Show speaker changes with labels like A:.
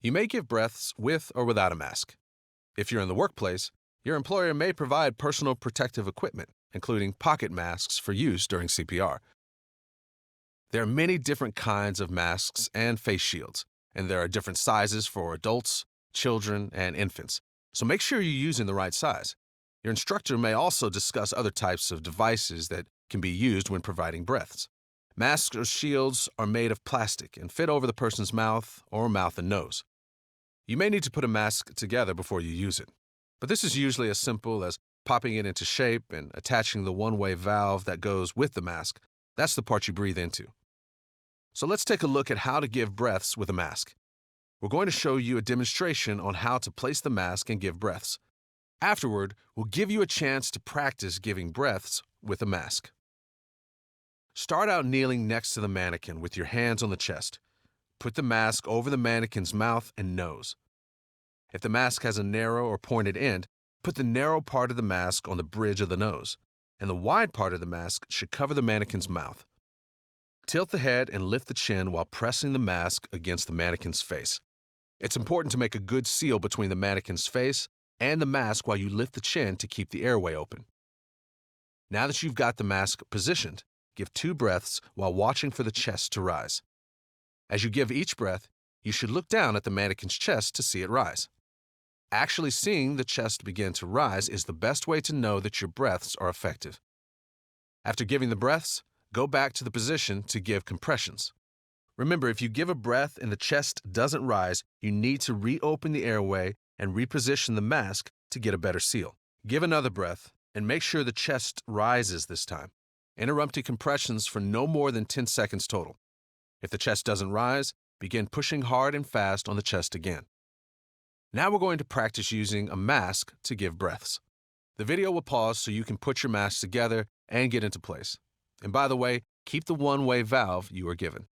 A: You may give breaths with or without a mask. If you're in the workplace, your employer may provide personal protective equipment, including pocket masks for use during CPR. There are many different kinds of masks and face shields, and there are different sizes for adults, children, and infants. So make sure you're using the right size. Your instructor may also discuss other types of devices that can be used when providing breaths. Masks or shields are made of plastic and fit over the person's mouth or mouth and nose. You may need to put a mask together before you use it, but this is usually as simple as popping it into shape and attaching the one-way valve that goes with the mask. That's the part you breathe into. So let's take a look at how to give breaths with a mask. We're going to show you a demonstration on how to place the mask and give breaths. Afterward, we'll give you a chance to practice giving breaths with a mask. Start out kneeling next to the mannequin with your hands on the chest. Put the mask over the mannequin's mouth and nose. If the mask has a narrow or pointed end, put the narrow part of the mask on the bridge of the nose, and the wide part of the mask should cover the mannequin's mouth. Tilt the head and lift the chin while pressing the mask against the mannequin's face. It's important to make a good seal between the mannequin's face and the mask while you lift the chin to keep the airway open. Now that you've got the mask positioned, give 2 breaths while watching for the chest to rise. As you give each breath, you should look down at the mannequin's chest to see it rise. Actually seeing the chest begin to rise is the best way to know that your breaths are effective. After giving the breaths, go back to the position to give compressions. Remember, if you give a breath and the chest doesn't rise, you need to reopen the airway and reposition the mask to get a better seal. Give another breath and make sure the chest rises this time. Interrupting compressions for no more than 10 seconds total. If the chest doesn't rise, begin pushing hard and fast on the chest again. Now we're going to practice using a mask to give breaths. The video will pause so you can put your mask together and get into place. And by the way, keep the one-way valve you were given.